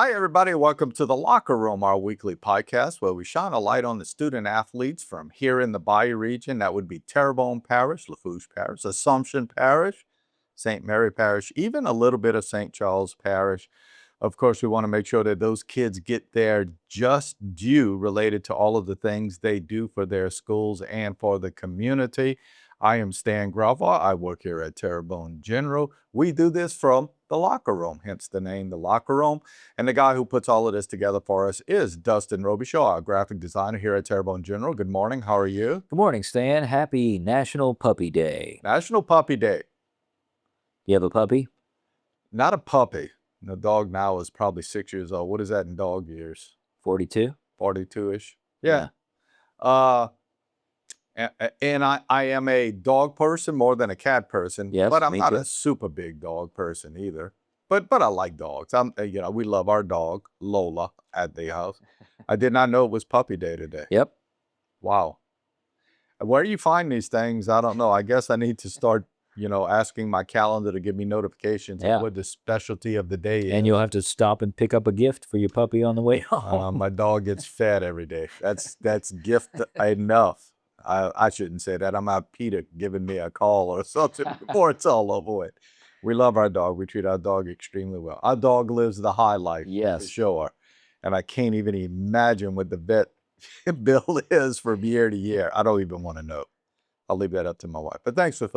Hi, everybody. Welcome to the Locker Room, our weekly podcast where we shine a light on the student athletes from here in the Bayou Region. That would be Terrebonne Parish, Lafourche Parish, Assumption Parish, St. Mary Parish, even a little bit of St. Charles Parish. Of course, we want to make sure that those kids get their just due related to all of the things they do for their schools and for the community. I am Stan Gravois. I work here at Terrebonne General. We do this from the Locker Room, hence the name, the Locker Room. And the guy who puts all of this together for us is Dustin Robichaud, our graphic designer here at Terrebonne General. Good morning. How are you? Good morning, Stan. Happy National Puppy Day. National Puppy Day. You have a puppy? Not a puppy. The dog now is probably 6 years old. What is that in dog years? 42? 42-ish. Yeah. And I am a dog person more than a cat person, Yes, but I'm me not too. a super big dog person either. But I like dogs. We love our dog Lola at the house. I did not know it was Puppy Day today. Yep. Wow. Where do you find these things? I don't know. I guess I need to start, asking my calendar to give me notifications Yeah. of what the specialty of the day is. And you'll have to stop and pick up a gift for your puppy on the way home. My dog gets fed every day. That's gift enough. I shouldn't say that. I'm out Peter giving me a call or something before it's all over with. We love our dog. We treat our dog extremely well. Our dog lives the high life, Yes. for sure. And I can't even imagine what the vet bill is from year to year. I don't even want to know. I'll leave that up to my wife. But thanks for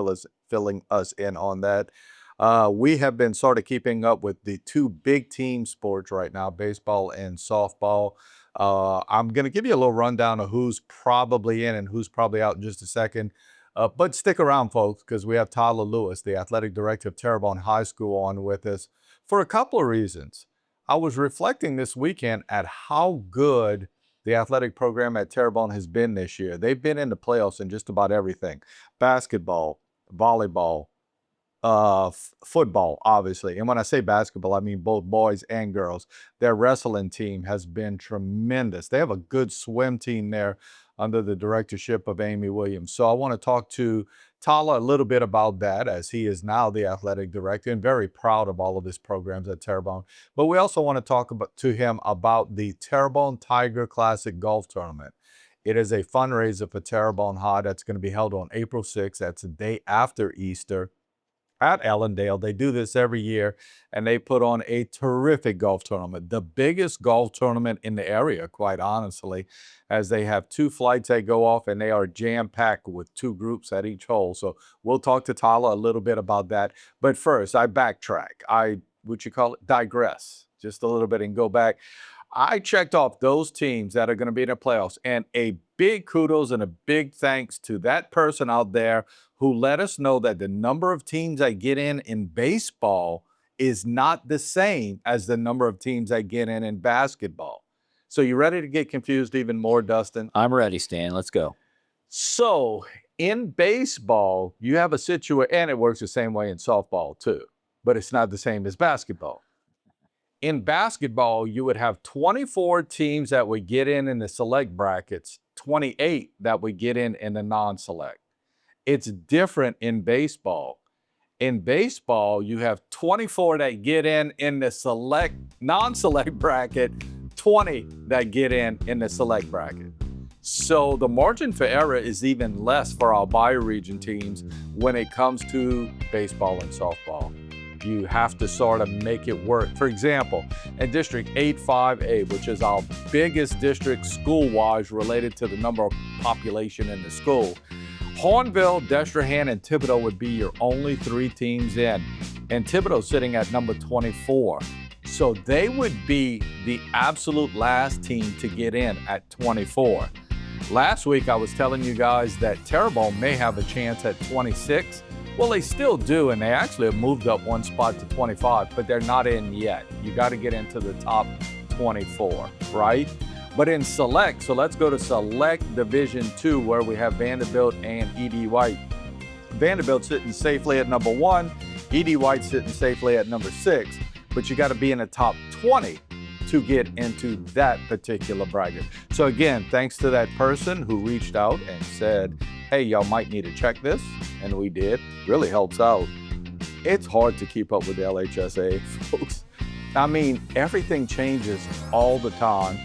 filling us in on that. We have been sort of keeping up with the two big team sports right now, baseball and softball. I'm going to give you a little rundown of who's probably in and who's probably out in just a second. But stick around, folks, because we have Tyler Lewis, the athletic director of Terrebonne High School, on with us for a couple of reasons. I was reflecting this weekend at how good the athletic program at Terrebonne has been this year. They've been in the playoffs in just about everything. Basketball, volleyball, football, obviously. And when I say basketball, I mean both boys and girls. Their wrestling team has been tremendous. They have a good swim team there under the directorship of Amy Williams. So I want to talk to Tyler a little bit about that, as he is now the athletic director and very proud of all of his programs at Terrebonne. But we also want to talk to him about the Terrebonne Tiger Classic Golf Tournament. It is a fundraiser for Terrebonne High that's going to be held on April 6th. That's the day after Easter at Ellendale. They do this every year, and they put on a terrific golf tournament, the biggest golf tournament in the area, quite honestly, as they have two flights that go off, and they are jam-packed with two groups at each hole. So we'll talk to Tyler a little bit about that. But first, I backtrack. Digress just a little bit and go back. I checked off those teams that are going to be in the playoffs, and a big kudos and a big thanks to that person out there who let us know that the number of teams that get in baseball is not the same as the number of teams that get in basketball. So you ready to get confused even more, Dustin? I'm ready, Stan. Let's go. So in baseball, you have a situation, and it works the same way in softball too, but it's not the same as basketball. In basketball, you would have 24 teams that would get in the select brackets, 28 that would get in the non-select. It's different in baseball. In baseball, you have 24 that get in the non-select bracket, 20 that get in the select bracket. So the margin for error is even less for our Bayou Region teams when it comes to baseball and softball. You have to sort of make it work. For example, in District 85A, which is our biggest district school-wise related to the number of population in the school, Hornville, Destrehan, and Thibodaux would be your only three teams in, and Thibodaux sitting at number 24. So they would be the absolute last team to get in at 24. Last week, I was telling you guys that Terrebonne may have a chance at 26. Well, they still do, and they actually have moved up one spot to 25, but they're not in yet. You got to get into the top 24, right? But in select, so let's go to select Division 2, where we have Vanderbilt and E.D. White. Vanderbilt sitting safely at number 1, E.D. White sitting safely at number 6, but you got to be in the top 20 to get into that particular bracket. So again, thanks to that person who reached out and said, hey, y'all might need to check this, and we did. Really helps out. It's hard to keep up with the LHSA, folks. I mean, everything changes all the time.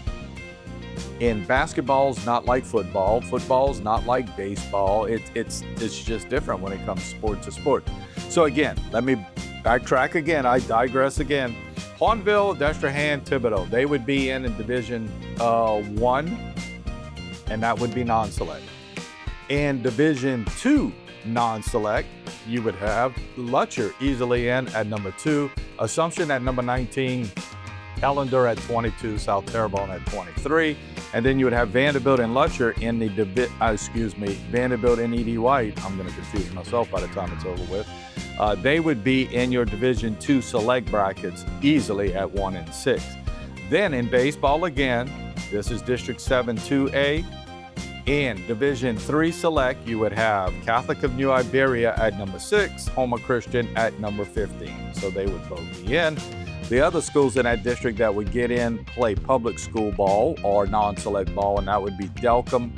And basketball's not like football. Football's not like baseball. It's just different when it comes sport to sport. So again, let me backtrack again. I digress again. Hahnville, Destrehan, Thibodaux, they would be in Division 1, and that would be non-select. In Division 2 non-select, you would have Lutcher easily in at number 2, Assumption at number 19, Ellender at 22, South Terrebonne at 23, and then you would have Vanderbilt and Lutcher in the Vanderbilt and E.D. White. I'm going to confuse myself by the time it's over with. They would be in your Division 2 select brackets easily at 1 and 6. Then in baseball again, this is District 7 2A. In Division 3 select, you would have Catholic of New Iberia at number 6, Homer Christian at number 15. So they would both be in. The other schools in that district that would get in play public school ball or non-select ball, and that would be Delcom.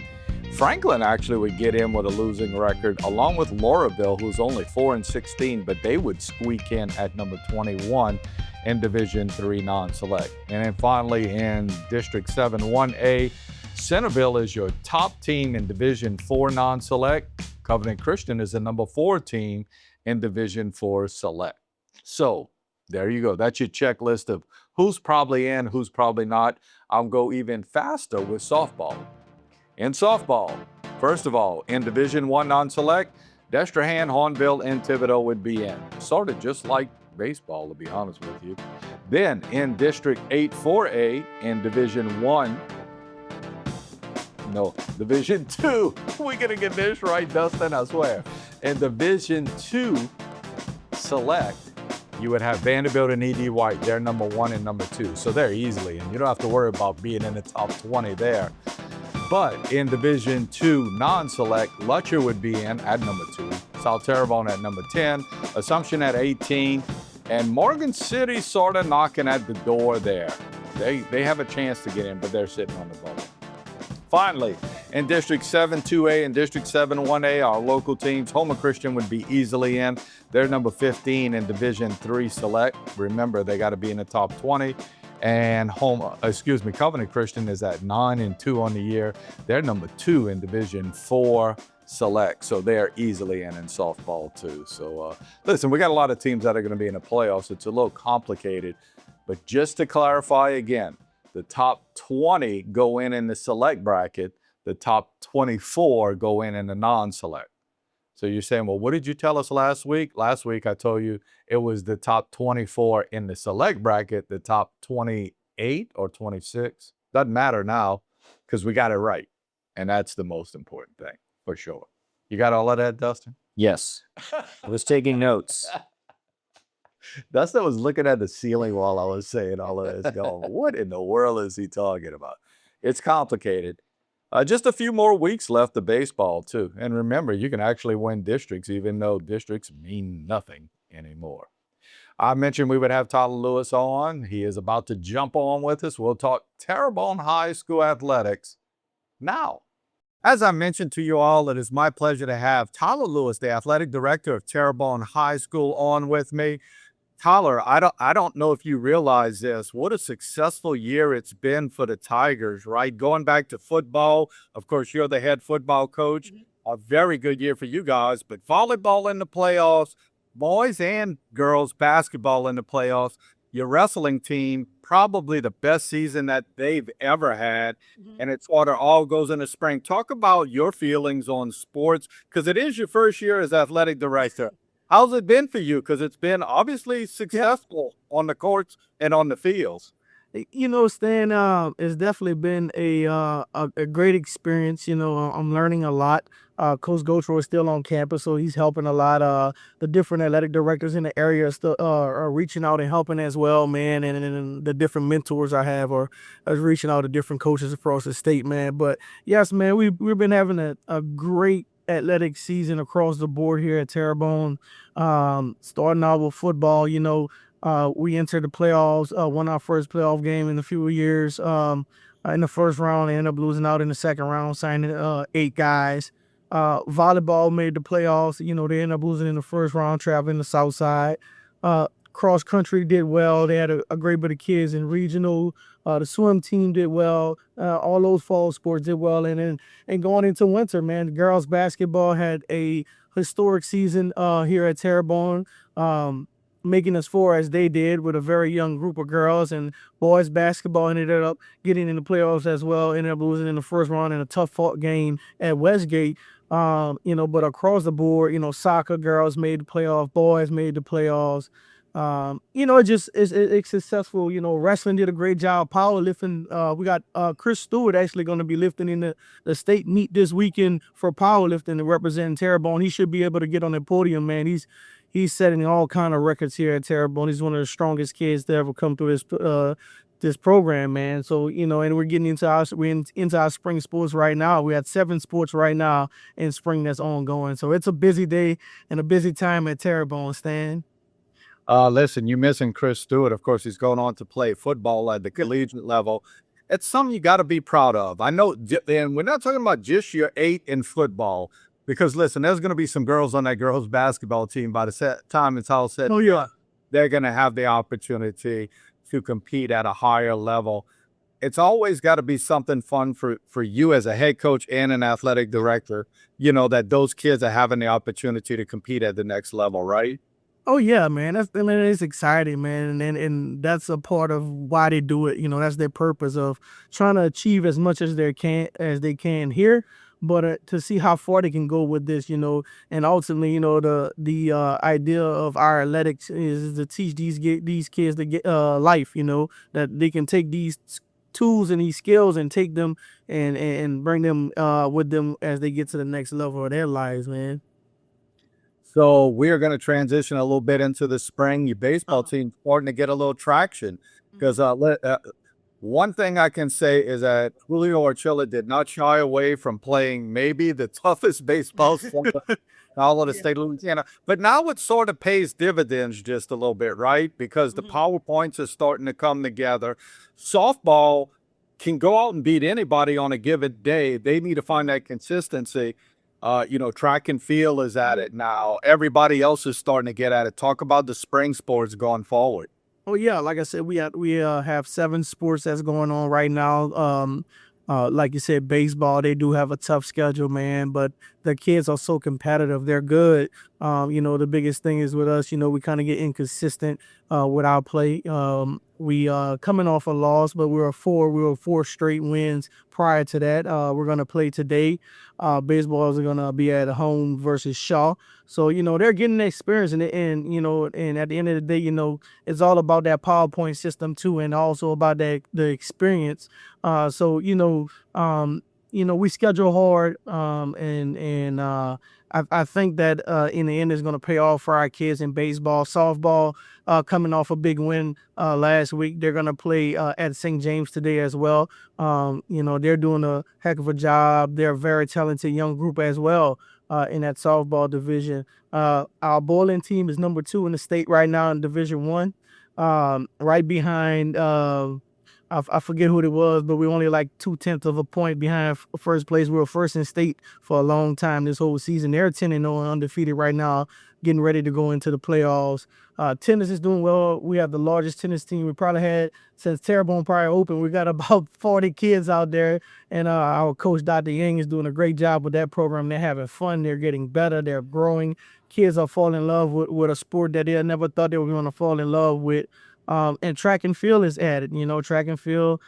Franklin actually would get in with a losing record, along with Lauraville, who's only 4 and 16, but they would squeak in at number 21 in Division 3 non-select. And then finally in District 7 1A, Centerville is your top team in Division 4 non-select. Covenant Christian is the number 4 team in Division 4 select. So there you go. That's your checklist of who's probably in, who's probably not. I'll go even faster with softball. In softball, first of all, in Division 1 non-select, Destrehan, Hahnville, and Thibodaux would be in. Sort of just like baseball, to be honest with you. Then in District 8 4A, in Division 2, we're going to get this right, Dustin, I swear. In Division 2 select, you would have Vanderbilt and E.D. White. They're number 1 and number 2. So they're easily in. You don't have to worry about being in the top 20 there. But in Division 2 non-select, Lutcher would be in at number 2, South Terrebonne at number 10, Assumption at 18, and Morgan City sort of knocking at the door there. They have a chance to get in, but they're sitting on the bubble. Finally, in District 7 2A and District 7 1A, our local teams, Homer Christian would be easily in. They're number 15 in Division 3 select. Remember, they got to be in the top 20. And Covenant Christian is at 9 and 2 on the year. They're number 2 in Division 4 select. So they're easily in softball too. So listen, we got a lot of teams that are going to be in the playoffs. It's a little complicated, but just to clarify again, the top 20 go in the select bracket. The top 24 go in the non-select. So you're saying, well, what did you tell us last week? Last week, I told you it was the top 24 in the select bracket, the top 28 or 26. Doesn't matter now because we got it right. And that's the most important thing, for sure. You got all of that, Dustin? Yes. I was taking notes. Dustin was looking at the ceiling while I was saying all of this, going, what in the world is he talking about? It's complicated. Just a few more weeks left of baseball, too. And remember, you can actually win districts, even though districts mean nothing anymore. I mentioned we would have Tyler Lewis on. He is about to jump on with us. We'll talk Terrebonne High School athletics now. As I mentioned to you all, it is my pleasure to have Tyler Lewis, the athletic director of Terrebonne High School, on with me. Tyler, I don't know if you realize this. What a successful year it's been for the Tigers, right? Going back to football, of course, you're the head football coach. A very good year for you guys, but volleyball in the playoffs, boys and girls basketball in the playoffs. Your wrestling team, probably the best season that they've ever had, and it sort of all goes in the spring. Talk about your feelings on sports, because it is your first year as athletic director. How's it been for you? Because it's been obviously successful on the courts and on the fields. You know, Stan, it's definitely been a great experience. You know, I'm learning a lot. Coach Gotro is still on campus, so he's helping a lot. The different athletic directors in the area still are reaching out and helping as well, man. And the different mentors I have are reaching out to different coaches across the state, man. But yes, man, we've been having a great athletic season across the board here at Terrebonne. Starting out with football, you know, we entered the playoffs, won our first playoff game in a few years. In the first round, they ended up losing out in the second round, signing 8 guys. Volleyball made the playoffs. You know, they ended up losing in the first round, traveling the south side. cross country did well. They had a great bit of kids in regional. The swim team did well. All those fall sports did well. And going into winter, man, girls basketball had a historic season here at Terrebonne, making as far as they did with a very young group of girls. And boys basketball ended up getting in the playoffs as well. Ended up losing in the first round in a tough fought game at Westgate. But across the board, soccer girls made the playoffs, boys made the playoffs. It's successful. Wrestling did a great job. Powerlifting, we got Chris Stewart actually going to be lifting in the state meet this weekend for powerlifting and representing Terrebonne. He should be able to get on the podium, man. He's setting all kind of records here at Terrebonne. He's one of the strongest kids to ever come through this program, man. So, and we're getting into our spring sports right now. We had 7 sports right now in spring that's ongoing. So it's a busy day and a busy time at Terrebonne, Stan. Listen, you're missing Chris Stewart. Of course, he's going on to play football at the collegiate level. It's something you got to be proud of. I know, and we're not talking about just your 8 in football, because listen, there's going to be some girls on that girls basketball team by the time it's all said. Oh, yeah. They're going to have the opportunity to compete at a higher level. It's always got to be something fun for you as a head coach and an athletic director, that those kids are having the opportunity to compete at the next level, right? Oh yeah, man. It's exciting, man, and that's a part of why they do it. That's their purpose of trying to achieve as much as they can here, but to see how far they can go with this, and ultimately, the idea of our athletics is to teach these kids to get life, that they can take these tools and these skills and take them and bring them with them as they get to the next level of their lives, man. So we're going to transition a little bit into the spring. Your baseball team's starting to get a little traction because one thing I can say is that Julio Archilla did not shy away from playing maybe the toughest baseball in all of the state of Louisiana. But now it sort of pays dividends just a little bit, right? Because the PowerPoints are starting to come together. Softball can go out and beat anybody on a given day. They need to find that consistency. Track and field is at it now. Everybody else is starting to get at it. Talk about the spring sports going forward. Oh yeah, like I said, we have 7 sports that's going on right now. Like you said, baseball, they do have a tough schedule, man, but the kids are so competitive. They're good. The biggest thing is with us, we kind of get inconsistent with our play. We coming off a loss, but we were 4 straight wins prior to that. We're going to play today. Baseball is going to be at home versus Shaw. So, they're getting the experience and at the end of the day, it's all about that PowerPoint system too, and also about the experience. We schedule hard, and I think that in the end it's going to pay off for our kids in baseball. Softball, coming off a big win last week, they're going to play at St. James today as well. They're doing a heck of a job. They're a very talented young group as well in that softball division. Our bowling team is number 2 in the state right now in Division 1, right behind I forget who it was, but we're only like 0.2 of a point behind first place. We were first in state for a long time this whole season. They're 10-0 undefeated right now, getting ready to go into the playoffs. Tennis is doing well. We have the largest tennis team we probably had since Terrebonne probably opened. We got about 40 kids out there, and our coach, Dr. Yang, is doing a great job with that program. They're having fun. They're getting better. They're growing. Kids are falling in love with a sport that they never thought they were going to fall in love with. And track and field is added. Track and field,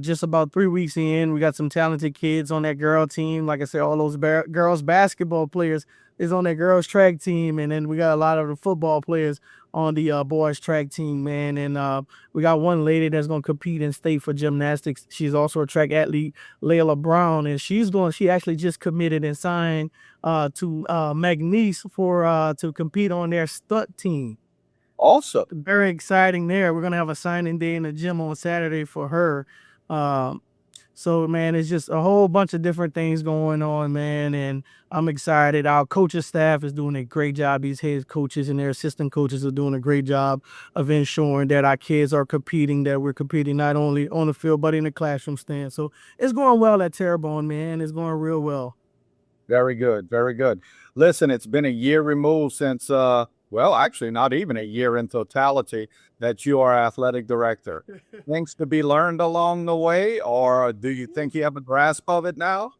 just about 3 weeks in, we got some talented kids on that girl team. Like I said, all those girls basketball players is on that girls track team. And then we got a lot of the football players on the boys track team, man. And we got one lady that's going to compete in state for gymnastics. She's also a track athlete, Layla Brown. And she actually just committed and signed to McNeese to compete on their stunt team. Also, Very exciting there. We're going to have a signing day in the gym on Saturday for her. So, man, it's just a whole bunch of different things going on, man, and I'm excited. Our coaching staff is doing a great job. These head coaches and their assistant coaches are doing a great job of ensuring that our kids are competing, that we're competing not only on the field but in the classroom stand. So it's going well at Terrebonne, man. It's going real well. very good, very good. Listen, it's been a year removed since well, actually, not even a year in totality that you are athletic director. Things to be learned along the way, or do you think you have a grasp of it now?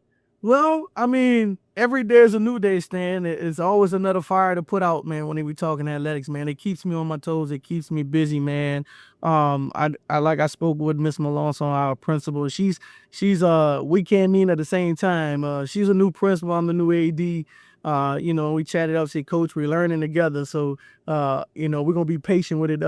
Well, I mean, every day is a new day, Stan. It's always another fire to put out, man. When we talking athletics, man, it keeps me on my toes. It keeps me busy, man. I like I spoke with Miss Malone, our principal. She's we can't meet at the same time. She's a new principal. I'm the new AD. We chatted up, said, Coach, we're learning together. So, we're gonna be patient with it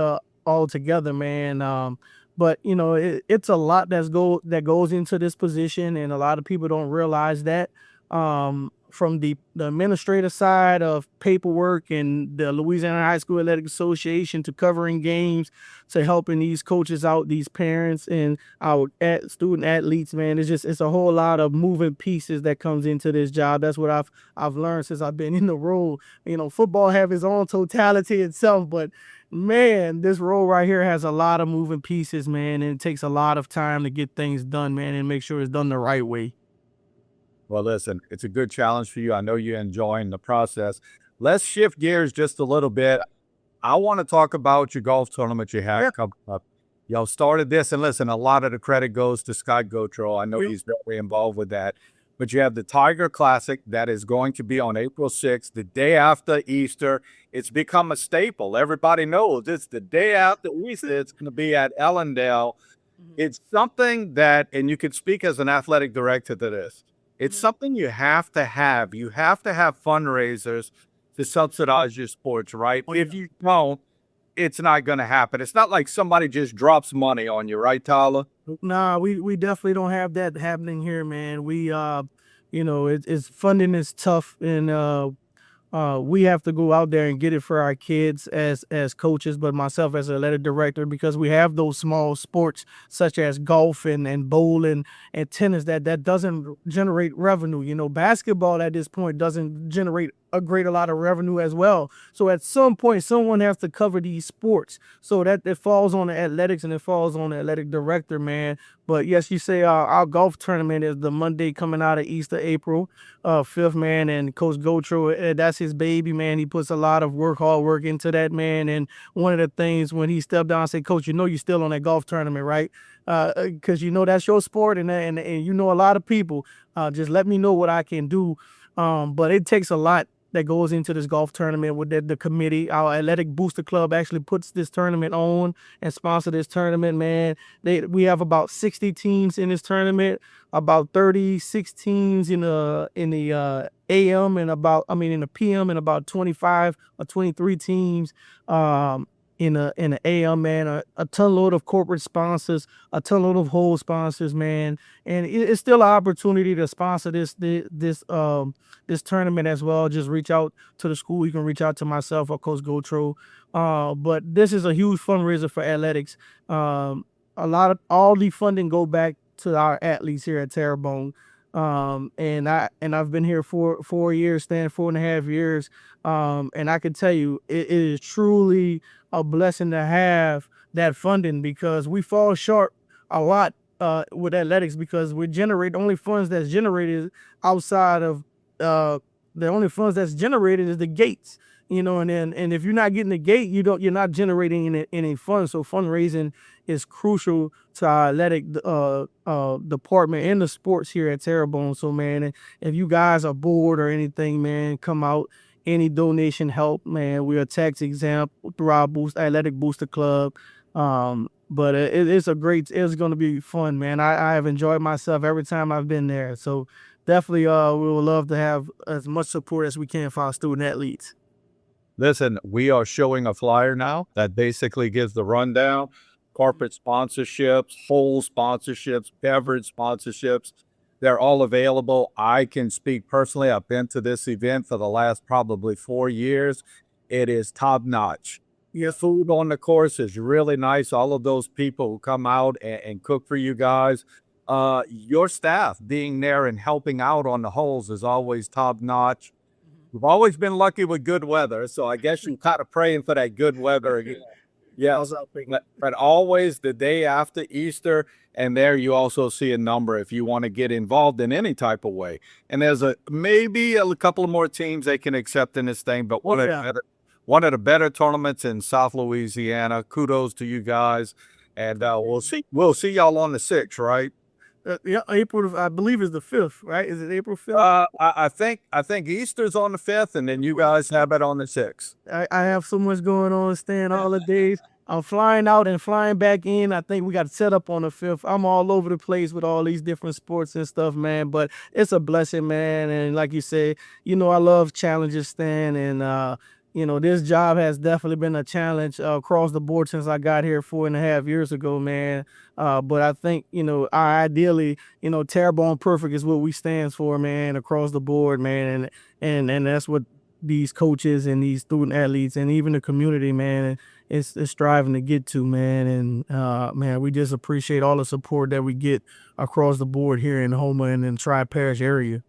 all together, man. But it's a lot that goes into this position, and a lot of people don't realize that. From the administrative side of paperwork and the Louisiana High School Athletic Association to covering games to helping these coaches out, these parents and our student athletes, man, it's a whole lot of moving pieces that comes into this job. That's what I've learned since I've been in the role. Football have its own totality itself, but man, this role right here has a lot of moving pieces, man, and it takes a lot of time to get things done, man, and make sure it's done the right way. Well, listen, it's a good challenge for you. I know you're enjoying the process. Let's shift gears just a little bit. I want to talk about your golf tournament you have coming up. Y'all started this, and listen, a lot of the credit goes to Scott Gotro. I know he's very involved with that. But you have the Tiger Classic that is going to be on April 6th, the day after Easter. It's become a staple. Everybody knows it's the day after Easter. It's going to be at Ellendale. It's something that, and you can speak as an athletic director to this, it's something you have to have. You have to have fundraisers to subsidize your sports, right? If you don't, it's not going to happen. It's not like somebody just drops money on you, right, Tyler? Nah, we definitely don't have that happening here, man. It's funding is tough, and we have to go out there and get it for our kids as coaches, but myself as an athletic director, because we have those small sports such as golf and bowling and tennis that doesn't generate revenue. Basketball at this point doesn't generate a lot of revenue as well. So at some point, someone has to cover these sports. So that it falls on the athletics and it falls on the athletic director, man. But yes, you say our golf tournament is the Monday coming out of Easter, April 5th, man. And Coach Gotro, that's his baby, man. He puts a lot of hard work into that, man. And one of the things when he stepped down, I said, Coach, you're still on that golf tournament, right? Because that's your sport, and a lot of people. Just let me know what I can do. But it takes a lot that goes into this golf tournament with the committee. Our athletic booster club actually puts this tournament on and sponsor this tournament, man. We have about 60 teams in this tournament, about 36 teams in the AM and in the PM, and about 25 or 23 teams in the AM, man. A ton load of corporate sponsors, a ton load of whole sponsors, man. And it's still an opportunity to sponsor this tournament as well. Just reach out to the school. You can reach out to myself or Coach Gotro. But this is a huge fundraiser for athletics. All the funding go back to our athletes here at Terrebonne. And I've been here for 4 years, Stan, 4.5 years. And I can tell you, it is truly a blessing to have that funding, because we fall short a lot with athletics, because only funds that's generated outside of the only funds that's generated is the gates, and if you're not getting the gate, you're not generating any funds. So fundraising is crucial to our athletic department and the sports here at Terrebonne. So man, if you guys are bored or anything, man, come out. Any donation help, man. We are tax exempt through our athletic booster club. But it's going to be fun, man. I have enjoyed myself every time I've been there. So definitely, we would love to have as much support as we can for our student athletes. Listen, we are showing a flyer now that basically gives the rundown: corporate sponsorships, whole sponsorships, beverage sponsorships. They're all available. I can speak personally. I've been to this event for the last probably 4 years. It is top notch. Your food on the course is really nice. All of those people who come out and cook for you guys. Your staff being there and helping out on the holes is always top notch. We've always been lucky with good weather, so I guess you're kind of praying for that good weather again. Yeah, but always the day after Easter, and there you also see a number if you want to get involved in any type of way. And there's maybe a couple of more teams they can accept in this thing, but one of the better tournaments in South Louisiana. Kudos to you guys. And we'll see y'all on the 6th, right? Yeah, April, I believe, is the 5th, right? Is it April 5th? I think Easter's on the 5th, and then you guys have it on the 6th. I have so much going on, Stan, all the days. I'm flying out and flying back in. I think we got set up on the 5th. I'm all over the place with all these different sports and stuff, man. But it's a blessing, man. And like you say, you know, I love challenges, Stan. And, you know, this job has definitely been a challenge across the board since I got here 4.5 years ago, man. But I think, you know, ideally, you know, Terrebonne Perfect is what we stands for, man, across the board, man. And that's what these coaches and these student athletes and even the community, man, is striving to get to, man. And man, we just appreciate all the support that we get across the board here in Houma and in Tri-Parish area.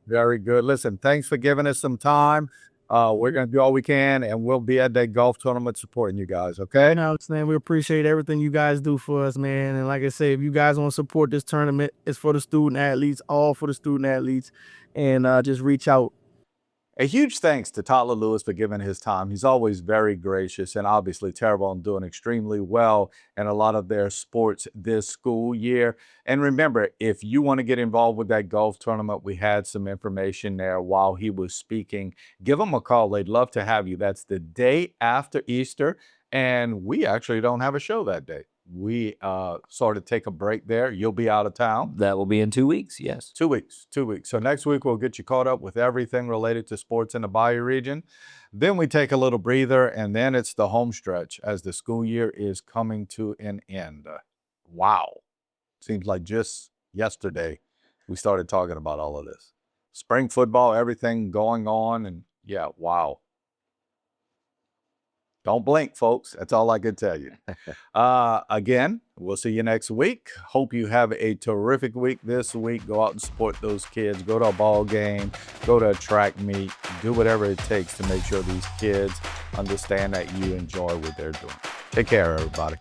Very good. Listen, thanks for giving us some time. We're going to do all we can, and we'll be at that golf tournament supporting you guys, okay? Now, Stan, we appreciate everything you guys do for us, man. And like I say, if you guys want to support this tournament, it's for the student athletes, all for the student athletes. And just reach out. A huge thanks to Tyler Lewis for giving his time. He's always very gracious, and obviously Terrebonne doing extremely well in a lot of their sports this school year. And remember, if you want to get involved with that golf tournament, we had some information there while he was speaking. Give them a call. They'd love to have you. That's the day after Easter, and we actually don't have a show that day. We sort of take a break there. You'll be out of town. That will be in 2 weeks, yes. 2 weeks, 2 weeks. So next week, we'll get you caught up with everything related to sports in the Bayou region. Then we take a little breather, and then it's the home stretch as the school year is coming to an end. Wow. Seems like just yesterday we started talking about all of this. Spring football, everything going on, and yeah, wow. Don't blink, folks. That's all I can tell you. Again, we'll see you next week. Hope you have a terrific week this week. Go out and support those kids. Go to a ball game. Go to a track meet. Do whatever it takes to make sure these kids understand that you enjoy what they're doing. Take care, everybody.